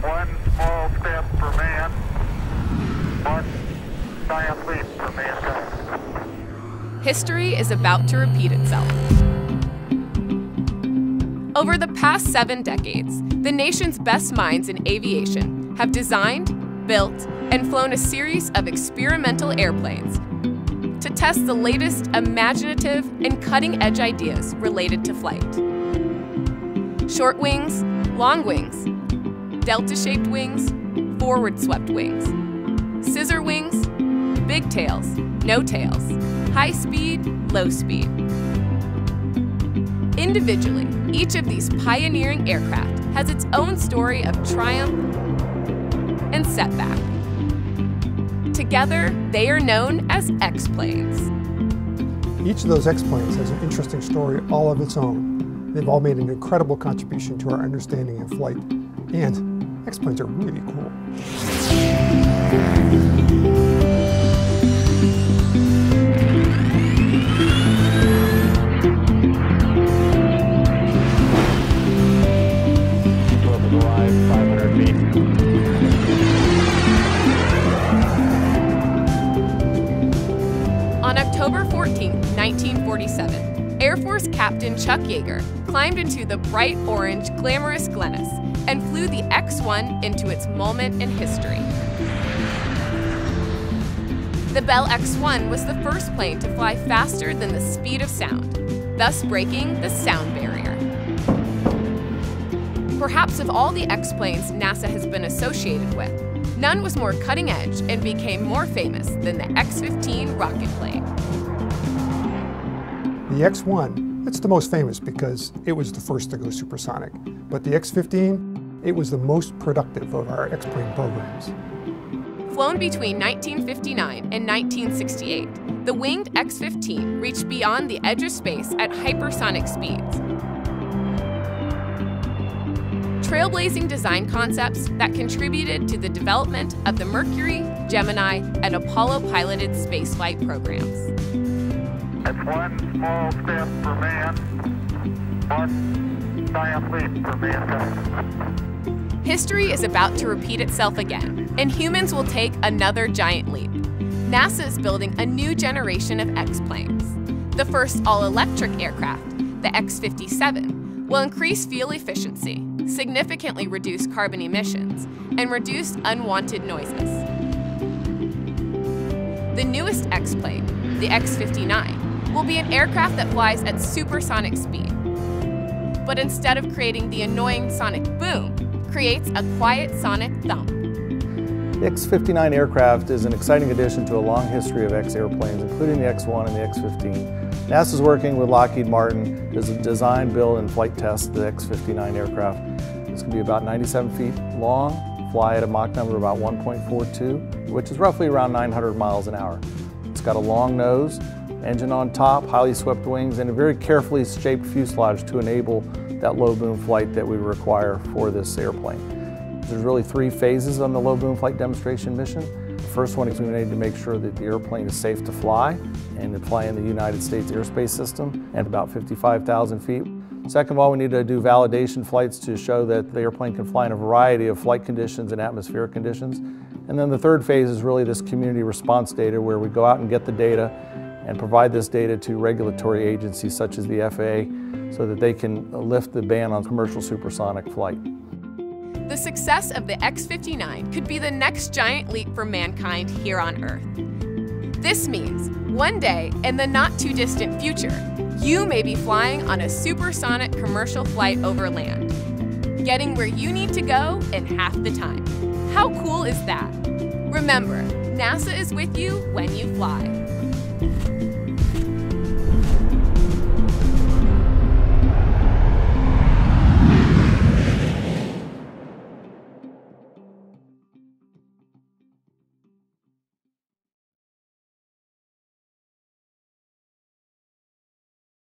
One small step for man, one giant leap for mankind. History is about to repeat itself. Over the past 7 decades, the nation's best minds in aviation have designed, built, and flown a series of experimental airplanes to test the latest imaginative and cutting-edge ideas related to flight. Short wings, long wings, delta-shaped wings, forward-swept wings, scissor wings, big tails, no tails, high speed, low speed. Individually, each of these pioneering aircraft has its own story of triumph and setback. Together, they are known as X-planes. Each of those X-planes has an interesting story all of its own. They've all made an incredible contribution to our understanding of flight, and X-planes are really cool. On October 14, 1947, Air Force Captain Chuck Yeager climbed into the bright orange, glamorous Glennis and flew the X-1 into its moment in history. The Bell X-1 was the first plane to fly faster than the speed of sound, thus breaking the sound barrier. Perhaps of all the X-planes NASA has been associated with, none was more cutting edge and became more famous than the X-15 rocket plane. The X-1, it's the most famous because it was the first to go supersonic. But the X-15, it was the most productive of our X-plane programs. Flown between 1959 and 1968, the winged X-15 reached beyond the edge of space at hypersonic speeds. Trailblazing design concepts that contributed to the development of the Mercury, Gemini, and Apollo-piloted spaceflight programs. It's one small step for man, one giant leap for mankind. History is about to repeat itself again, and humans will take another giant leap. NASA is building a new generation of X-planes. The first all-electric aircraft, the X-57, will increase fuel efficiency, significantly reduce carbon emissions, and reduce unwanted noises. The newest X-plane, the X-59, will be an aircraft that flies at supersonic speed. But instead of creating the annoying sonic boom, creates a quiet sonic thump. The X-59 aircraft is an exciting addition to a long history of X airplanes, including the X-1 and the X-15. NASA is working with Lockheed Martin to design, build, and flight test the X-59 aircraft. It's going to be about 97 feet long, fly at a Mach number about 1.42, which is roughly around 900 miles an hour. It's got a long nose, engine on top, highly swept wings, and a very carefully shaped fuselage to enable that low boom flight that we require for this airplane. There's really 3 phases on the low boom flight demonstration mission. The first one is we need to make sure that the airplane is safe to fly and to fly in the United States airspace system at about 55,000 feet. Second of all, we need to do validation flights to show that the airplane can fly in a variety of flight conditions and atmospheric conditions. And then the third phase is really this community response data, where we go out and get the data and provide this data to regulatory agencies such as the FAA so that they can lift the ban on commercial supersonic flight. The success of the X-59 could be the next giant leap for mankind here on Earth. This means one day in the not too distant future, you may be flying on a supersonic commercial flight over land, getting where you need to go in half the time. How cool is that? Remember, NASA is with you when you fly.